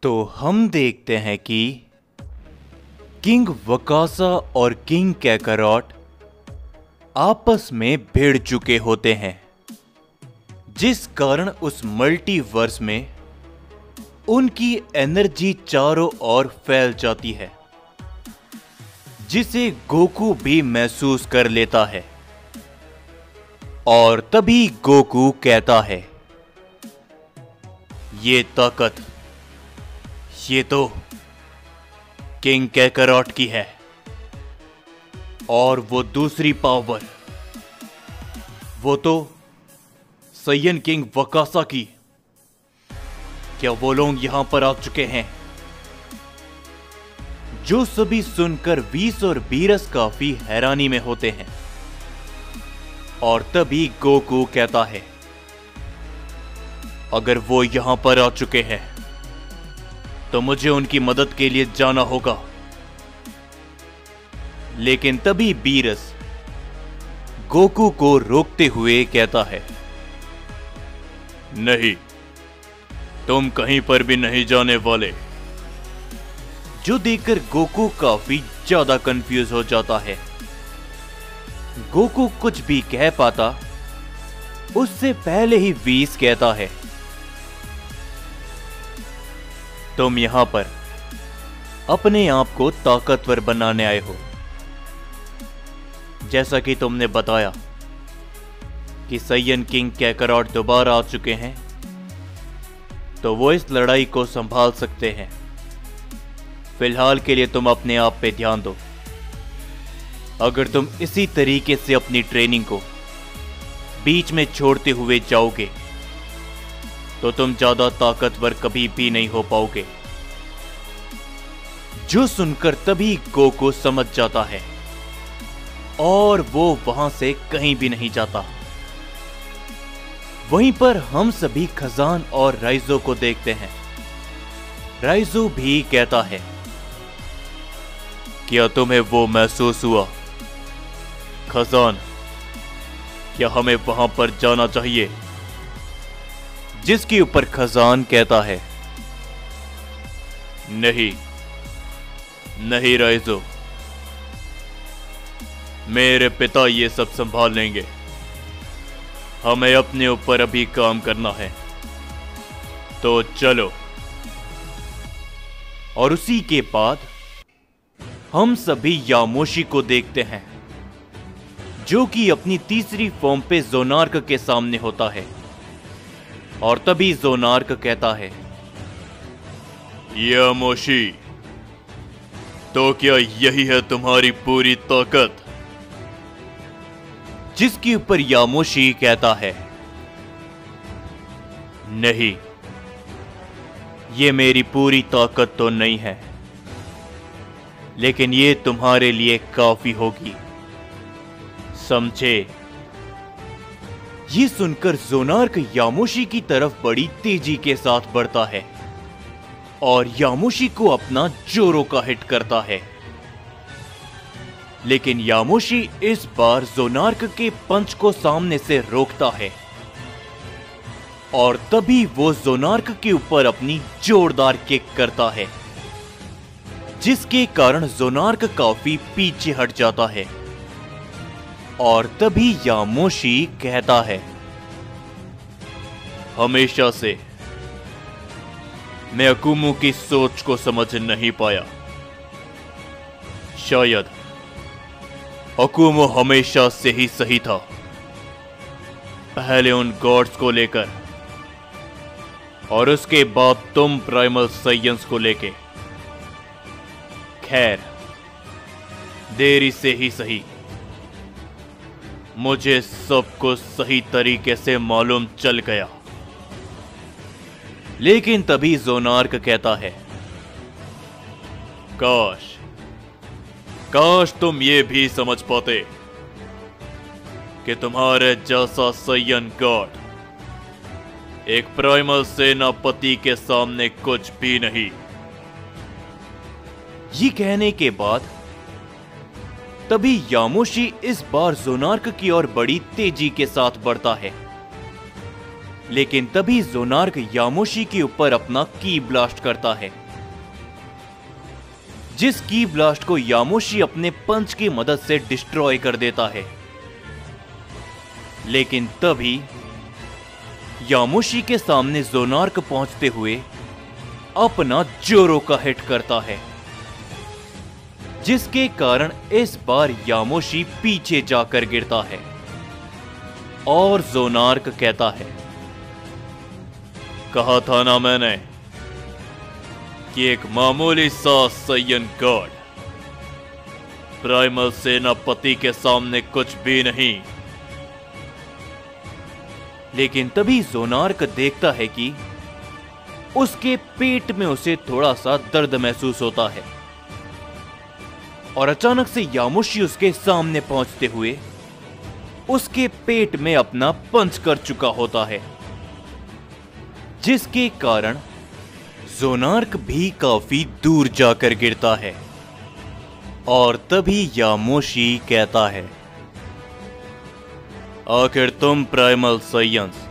तो हम देखते हैं कि किंग वकासा और किंग कैकारॉट आपस में भिड़ चुके होते हैं, जिस कारण उस मल्टीवर्स में उनकी एनर्जी चारों ओर फैल जाती है, जिसे गोकू भी महसूस कर लेता है। और तभी गोकू कहता है, ये ताकत ये तो किंग कैकारॉट की है, और वो दूसरी पावर वो तो सैयन किंग वकासा की। क्या वो लोग यहां पर आ चुके हैं? जो सभी सुनकर वीस और बीरस काफी हैरानी में होते हैं। और तभी गोकू कहता है, अगर वो यहां पर आ चुके हैं तो मुझे उनकी मदद के लिए जाना होगा। लेकिन तभी बीरस गोकू को रोकते हुए कहता है, नहीं, तुम कहीं पर भी नहीं जाने वाले। जो देखकर गोकू काफी ज्यादा कंफ्यूज हो जाता है। गोकू कुछ भी कह पाता उससे पहले ही वीस कहता है, तुम यहां पर अपने आप को ताकतवर बनाने आए हो। जैसा कि तुमने बताया कि सैयन किंग कैकारॉट दोबारा आ चुके हैं, तो वो इस लड़ाई को संभाल सकते हैं। फिलहाल के लिए तुम अपने आप पे ध्यान दो। अगर तुम इसी तरीके से अपनी ट्रेनिंग को बीच में छोड़ते हुए जाओगे तो तुम ज्यादा ताकतवर कभी भी नहीं हो पाओगे। जो सुनकर तभी गोकू समझ जाता है और वो वहां से कहीं भी नहीं जाता। वहीं पर हम सभी खजान और राइजो को देखते हैं। राइजो भी कहता है, क्या तुम्हें वो महसूस हुआ खजान? क्या हमें वहां पर जाना चाहिए? जिसके ऊपर खजान कहता है, नहीं नहीं राइजो, मेरे पिता ये सब संभाल लेंगे। हमें अपने ऊपर अभी काम करना है, तो चलो। और उसी के बाद हम सभी यामोशी को देखते हैं, जो कि अपनी तीसरी फॉर्म पे जोनार्क के सामने होता है। और तभी जोनार्क कहता है, यामोशी, तो क्या यही है तुम्हारी पूरी ताकत? जिसके ऊपर यामोशी कहता है, नहीं, ये मेरी पूरी ताकत तो नहीं है, लेकिन ये तुम्हारे लिए काफी होगी, समझे? ये सुनकर जोनार्क यामोशी की तरफ बड़ी तेजी के साथ बढ़ता है और यामोशी को अपना जोरो का हिट करता है। लेकिन यामोशी इस बार जोनार्क के पंच को सामने से रोकता है और तभी वो जोनार्क के ऊपर अपनी जोरदार किक करता है, जिसके कारण जोनार्क काफी पीछे हट जाता है। और तभी यामोशी कहता है, हमेशा से मैं अकुमो की सोच को समझ नहीं पाया। शायद अकुमो हमेशा से ही सही था, पहले उन गॉड्स को लेकर और उसके बाद तुम प्राइमल साइयंस को लेके। खैर, देरी से ही सही, मुझे सब कुछ सही तरीके से मालूम चल गया। लेकिन तभी जोनार्क कहता है, काश काश तुम ये भी समझ पाते कि तुम्हारे जैसा सैयन गॉड एक प्राइमल सेनापति के सामने कुछ भी नहीं। ये कहने के बाद तभी यामोशी इस बार जोनार्क की ओर बड़ी तेजी के साथ बढ़ता है लेकिन तभी ज़ोनार्क यामोशी के ऊपर अपना की ब्लास्ट करता है, जिस की ब्लास्ट को यामोशी अपने पंच की मदद से डिस्ट्रॉय कर देता है। लेकिन तभी यामोशी के सामने ज़ोनार्क पहुंचते हुए अपना जोरो का हिट करता है, जिसके कारण इस बार यामोशी पीछे जाकर गिरता है और ज़ोनार्क कहता है, कहा था ना मैंने कि एक मामूली सा साइयन गॉड प्राइमल सेनापति के सामने कुछ भी नहीं। लेकिन तभी ज़ोनार्क देखता है कि उसके पेट में उसे थोड़ा सा दर्द महसूस होता है और अचानक से यामोशी उसके सामने पहुंचते हुए उसके पेट में अपना पंच कर चुका होता है, जिसके कारण ज़ोनार्क भी काफी दूर जाकर गिरता है। और तभी यामोशी कहता है, आखिर तुम प्राइमल साइयंस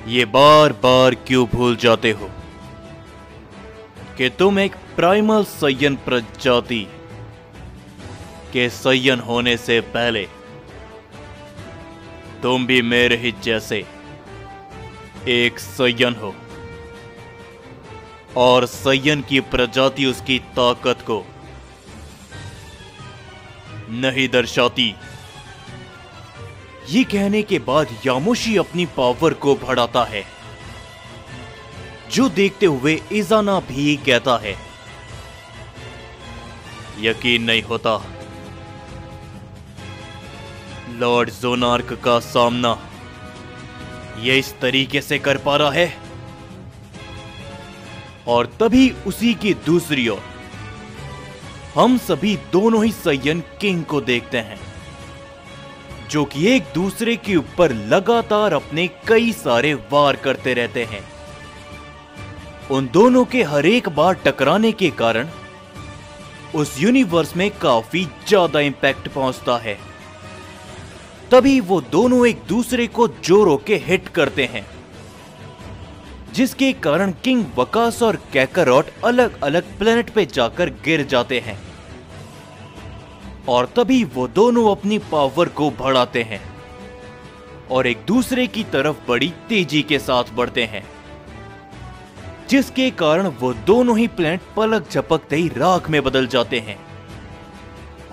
ये बार बार क्यों भूल जाते हो कि तुम एक प्राइमल साइयन प्रजाति के साइयन होने से पहले तुम भी मेरे ही जैसे एक साइयन हो, और साइयन की प्रजाति उसकी ताकत को नहीं दर्शाती। ये कहने के बाद यामोशी अपनी पावर को बढ़ाता है, जो देखते हुए इज़ाना भी कहता है, यकीन नहीं होता लॉर्ड ज़ोनार्क का सामना ये इस तरीके से कर पा रहा है। और तभी उसी की दूसरी ओर हम सभी दोनों ही साइयन किंग को देखते हैं, जो कि एक दूसरे के ऊपर लगातार अपने कई सारे वार करते रहते हैं। उन दोनों के हर एक बार टकराने के कारण उस यूनिवर्स में काफी ज्यादा इंपैक्ट पहुंचता है। तभी वो दोनों एक दूसरे को जोरो के हिट करते हैं, जिसके कारण किंग वकास और कैकारॉट अलग अलग प्लेनेट पे जाकर गिर जाते हैं। और तभी वो दोनों अपनी पावर को बढ़ाते हैं और एक दूसरे की तरफ बड़ी तेजी के साथ बढ़ते हैं, जिसके कारण वो दोनों ही प्लेनेट पलक झपकते ही राख में बदल जाते हैं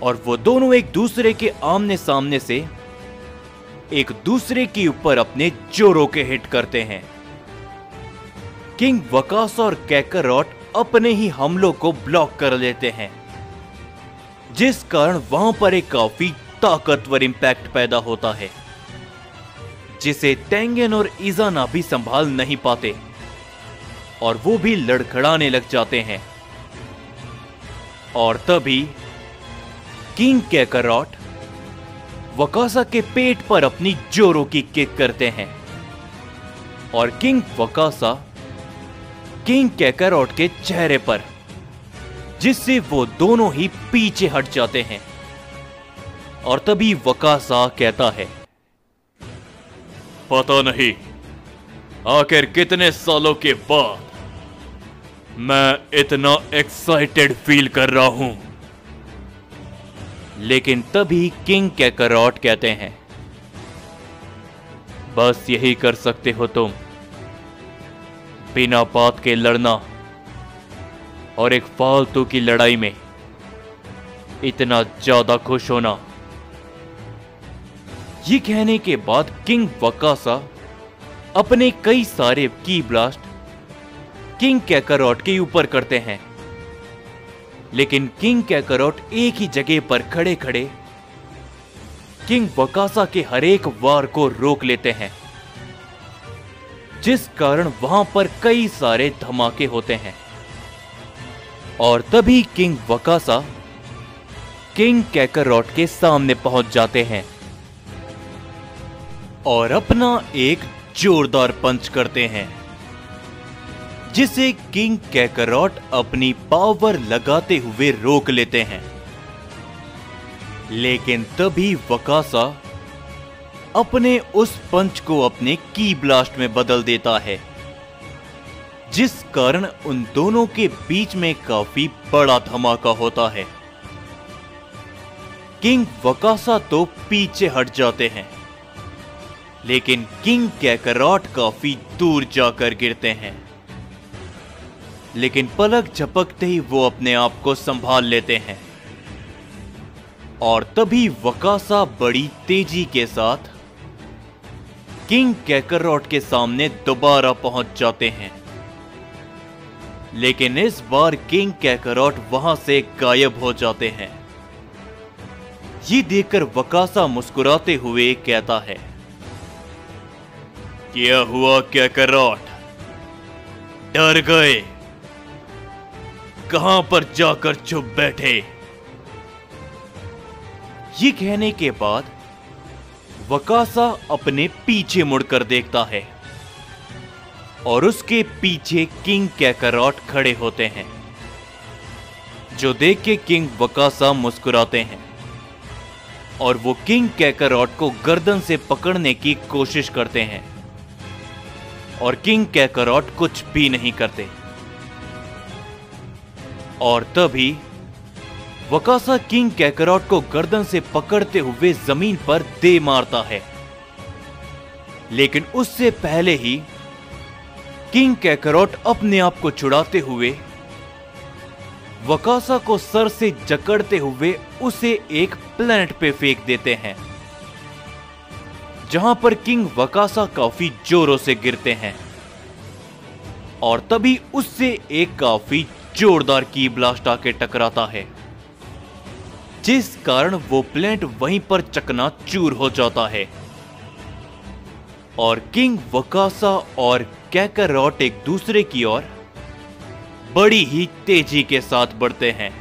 और वो दोनों एक दूसरे के आमने सामने से एक दूसरे के ऊपर अपने जोरो के हिट करते हैं। किंग वकास और कैकारॉट अपने ही हमलों को ब्लॉक कर लेते हैं, जिस कारण वहां पर एक काफी ताकतवर इंपैक्ट पैदा होता है, जिसे तेंगेन और इज़ाना भी संभाल नहीं पाते और वो भी लड़खड़ाने लग जाते हैं। और तभी किंग कैकारॉट वकासा के पेट पर अपनी जोरो की किक करते हैं और किंग वकासा किंग कैकारॉट के चेहरे पर, जिससे वो दोनों ही पीछे हट जाते हैं। और तभी वकासा कहता है, पता नहीं आखिर कितने सालों के बाद मैं इतना एक्साइटेड फील कर रहा हूं। लेकिन तभी किंग कैकारॉट कहते हैं, बस यही कर सकते हो तुम, बिना बात के लड़ना और एक फालतू की लड़ाई में इतना ज्यादा खुश होना। ये कहने के बाद किंग वकासा अपने कई सारे की ब्लास्ट किंग कैकारॉट के ऊपर करते हैं, लेकिन किंग कैकारॉट एक ही जगह पर खड़े खड़े किंग वकासा के हर एक वार को रोक लेते हैं, जिस कारण वहां पर कई सारे धमाके होते हैं। और तभी किंग वकासा किंग कैकारॉट के सामने पहुंच जाते हैं और अपना एक जोरदार पंच करते हैं, जिसे किंग कैकारॉट अपनी पावर लगाते हुए रोक लेते हैं। लेकिन तभी वकासा अपने उस पंच को अपने की ब्लास्ट में बदल देता है, जिस कारण उन दोनों के बीच में काफी बड़ा धमाका होता है। किंग वकासा तो पीछे हट जाते हैं, लेकिन किंग कैकरॉट काफी दूर जाकर गिरते हैं। लेकिन पलक झपकते ही वो अपने आप को संभाल लेते हैं और तभी वकासा बड़ी तेजी के साथ किंग कैकरॉट के सामने दोबारा पहुंच जाते हैं। लेकिन इस बार किंग कैकरॉट वहां से गायब हो जाते हैं। ये देखकर वकासा मुस्कुराते हुए कहता है, क्या हुआ कैकरॉट, डर गए? कहां पर जाकर छुप बैठे? ये कहने के बाद वकासा अपने पीछे मुड़कर देखता है और उसके पीछे किंग कैकरॉट खड़े होते हैं, जो देख के किंग वकासा मुस्कुराते हैं और वो किंग कैकरॉट को गर्दन से पकड़ने की कोशिश करते हैं और किंग कैकरॉट कुछ भी नहीं करते। और तभी वकासा किंग कैकरॉट को गर्दन से पकड़ते हुए जमीन पर दे मारता है, लेकिन उससे पहले ही किंग कैकरॉट अपने आप को छुड़ाते हुए वकासा को सर से जकड़ते हुए उसे एक प्लेनेट पे फेंक देते हैं, जहां पर किंग वकासा काफी जोरों से गिरते हैं और तभी उससे एक काफी जोरदार की ब्लास्ट आके टकराता है, जिस कारण वो प्लेनेट वहीं पर चकनाचूर हो जाता है और किंग वकासा और कैकरॉट एक दूसरे की ओर बड़ी ही तेजी के साथ बढ़ते हैं।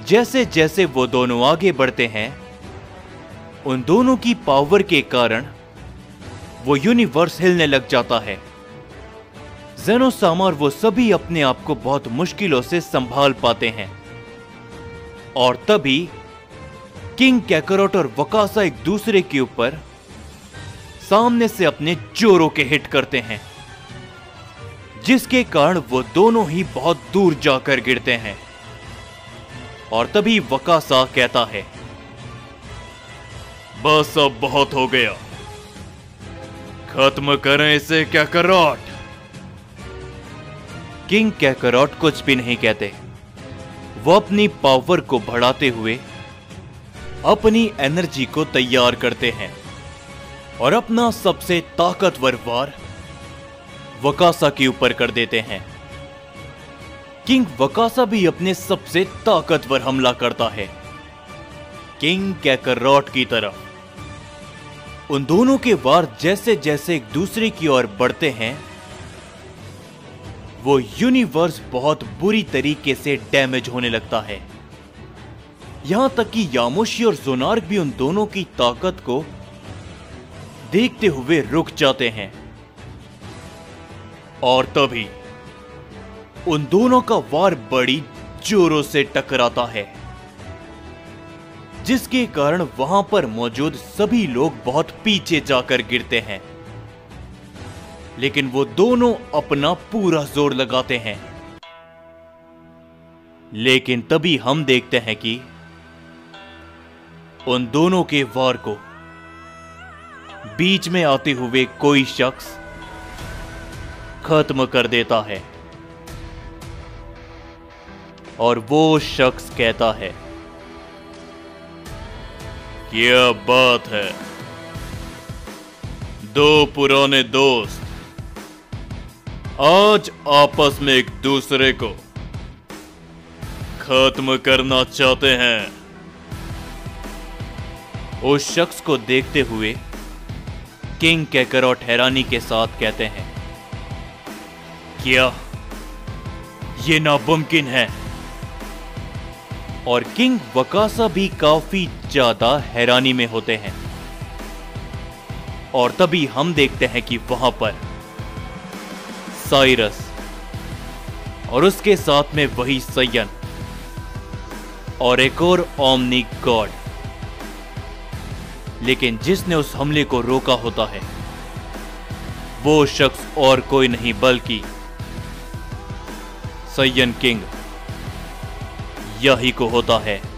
जैसे जैसे वो दोनों आगे बढ़ते हैं, उन दोनों की पावर के कारण वो यूनिवर्स हिलने लग जाता है। ज़ेनोसामा और वो सभी अपने आप को बहुत मुश्किलों से संभाल पाते हैं और तभी किंग कैकरॉट और वकासा एक दूसरे के ऊपर सामने से अपने जोरों के हिट करते हैं, जिसके कारण वो दोनों ही बहुत दूर जाकर गिरते हैं। और तभी वकासा कहता है, बस अब बहुत हो गया, खत्म करें इसे कैकरॉट। किंग कैकरॉट कुछ भी नहीं कहते। वो अपनी पावर को बढ़ाते हुए अपनी एनर्जी को तैयार करते हैं और अपना सबसे ताकतवर वार वकासा के ऊपर कर देते हैं। किंग वकासा भी अपने सबसे ताकतवर हमला करता है किंग कैकरॉट की तरफ। उन दोनों के वार जैसे जैसे एक दूसरे की ओर बढ़ते हैं, वो यूनिवर्स बहुत बुरी तरीके से डैमेज होने लगता है। यहां तक कि यामुशी और जोनार्क भी उन दोनों की ताकत को देखते हुए रुक जाते हैं और तभी उन दोनों का वार बड़ी जोरों से टकराता है, जिसके कारण वहां पर मौजूद सभी लोग बहुत पीछे जाकर गिरते हैं। लेकिन वो दोनों अपना पूरा जोर लगाते हैं। लेकिन तभी हम देखते हैं कि उन दोनों के वार को बीच में आते हुए कोई शख्स खत्म कर देता है और वो शख्स कहता है, क्या बात है, दो पुराने दोस्त आज आपस में एक दूसरे को खत्म करना चाहते हैं। उस शख्स को देखते हुए किंग कैकरॉट हैरानी के साथ कहते हैं, क्या ये नामुमकिन है? और किंग वकासा भी काफी ज्यादा हैरानी में होते हैं। और तभी हम देखते हैं कि वहां पर साइरस और उसके साथ में वही सयन और एक और ओमनी गॉड लेकिन जिसने उस हमले को रोका होता है वो शख्स और कोई नहीं बल्कि साइयन किंग यही को होता है।